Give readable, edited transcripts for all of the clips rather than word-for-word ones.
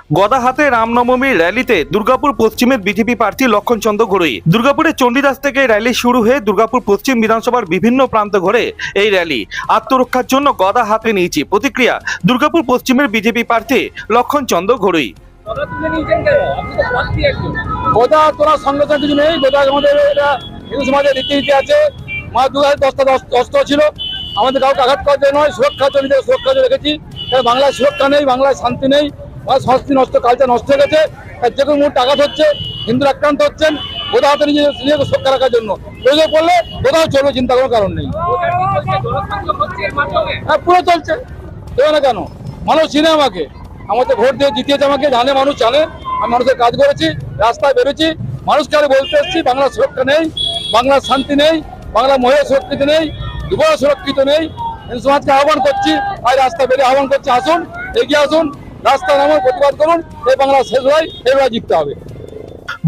গদা হাতে রামনবমীর র্যালিতে দুর্গাপুর পশ্চিমের বিজেপি প্রার্থী লক্ষণ চন্দ্র ঘড়ুই। দুর্গাপুরের চণ্ডীদাস থেকে র্যালি শুরু হয়ে দুর্গাপুর পশ্চিম বিধানসভার বিভিন্ন প্রান্ত ঘুরে এই র্যালি। আত্মরক্ষার জন্য গদা হাতে নিয়েছি, প্রতিক্রিয়া দুর্গাপুর পশ্চিমের বিজেপি প্রার্থী লক্ষণ চন্দ্র ঘড়ুই। গোদা তোলার সঙ্গে সঙ্গে কিছু নেই। গোদা আমাদের হিন্দু সমাজের রীতিনীতি আছে। মা দুর্গার 10টা অস্ত্র ছিল, আমাদের কাউকে আঘাত করার জন্য নয়, সুরক্ষার জন্য সুরক্ষা রেখেছি। বাংলায় সুরক্ষা নেই, বাংলায় শান্তি নেই, সংস্কৃতি নষ্ট, কালচার নষ্ট হয়ে গেছে। যে কোনো মুহূর্তে আঘাত হচ্ছে, হিন্দুরা আক্রান্ত হচ্ছেন। গোদা হাতে নিজেকে সুরক্ষা রাখার জন্য প্রয়োজন পড়লে গোদাও চলবে, চিন্তা করার কারণ নেই। হ্যাঁ, পুরো চলছে, দেবে না কেন? মানুষ চিনে আমাকে, আমাকে ভোট দিয়ে জিতিয়েছে, আমাকে জানে, মানুষ জানে আমি মানুষের কাজ করেছি, রাস্তায় বেরোচ্ছি, মানুষকে আরে বলতে এসেছি বাংলার সুরক্ষা নেই, বাংলার শান্তি নেই, বাংলা মহিলা সুরক্ষিত নেই, যুবরা সুরক্ষিত নেই। সমাজকে আহ্বান করছি, আর রাস্তায় বেরিয়ে আহ্বান করছি, আসুন, এগিয়ে আসুন, রাস্তায় নামুন, প্রতিবাদ করুন। এই বাংলা শেষ হয়, এবার জিততে হবে।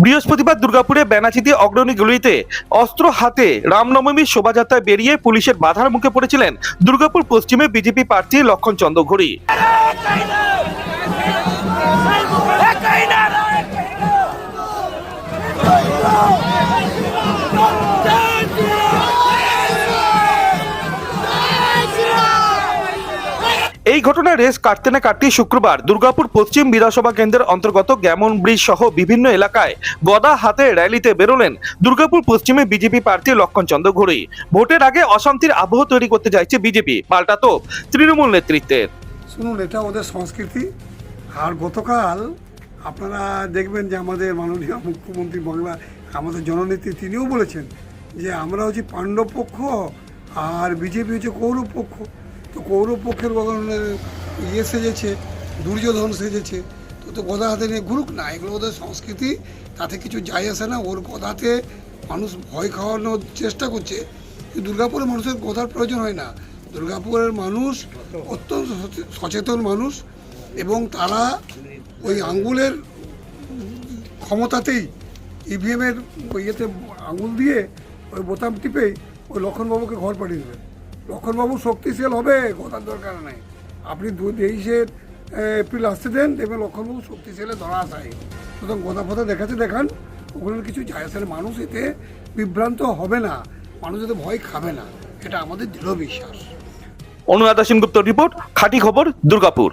বৃহস্পতিবার দুর্গাপুরে ব্যানাচিতি অগ্রণীগুলিতে অস্ত্র হাতে রামনবমীর শোভাযাত্রায় বেরিয়ে পুলিশের বাধার মুখে পড়েছিলেন দুর্গাপুর পশ্চিমে বিজেপি প্রার্থী লক্ষণ চন্দ্র ঘড়ুই। এই ঘটনায় রেস কাটতে না কাটতেই শুক্রবার দুর্গাপুর পশ্চিম বিধানসভা কেন্দ্রের অন্তর্গত গ্যামন ব্রিজ সহ বিভিন্ন এলাকায় গদা হাতে র্যালিতে বেরোলেন দুর্গাপুর পশ্চিমে বিজেপি প্রার্থী লক্ষণ চন্দ্র ঘড়ুই। ভোটের আগে অশান্তির আবহ তৈরি করতে চাইছে বিজেপি, পাল্টা তো তৃণমূল নেতৃত্বের। শুনুন, এটা ওদের সংস্কৃতি। আর গতকাল আপনারা দেখবেন যে আমাদের মাননীয় মুখ্যমন্ত্রী বাংলা, আমাদের জননেত্রী, তিনিও বলেছেন যে আমরা হচ্ছে পাণ্ডব পক্ষ আর বিজেপি হচ্ছে কৌরব পক্ষ। তো কৌরব পক্ষের সেজেছে, দুর্যোধন সেজেছে, তো গদা হাতে নিয়ে ঘুরুক না, এগুলো ওদের সংস্কৃতি, তাতে কিছু যায় আসে না। ওর গদাতে মানুষ ভয় খাওয়ানোর চেষ্টা করছে। দুর্গাপুরের মানুষের গদার প্রয়োজন হয় না। দুর্গাপুরের মানুষ অত্যন্ত সচেতন মানুষ, এবং তারা ওই আঙ্গুলের ক্ষমতাতেই ইভিএমের ইয়েতে আঙুল দিয়ে ওই বোতাম টিপেই ওই লক্ষণবাবুকে ঘর পাঠিয়ে দেবেন। লক্ষণবাবু শক্তিশাল হবে, গদার দরকার নেই। আপনি 23শে এপ্রিল আসতে দেন, দেখবেন লক্ষণবাবু শক্তিশালে ধরা আসায়। সুতরাং গদা ফদা দেখান, ওগুলোর কিছু যায় আসে না। মানুষ এতে বিভ্রান্ত হবে না, মানুষ এতে ভয় খাবে না, এটা আমাদের দৃঢ় বিশ্বাস। অনুরাধা সেনগুপ্ত রিপোর্ট, খাঁটি খবর, দুর্গাপুর।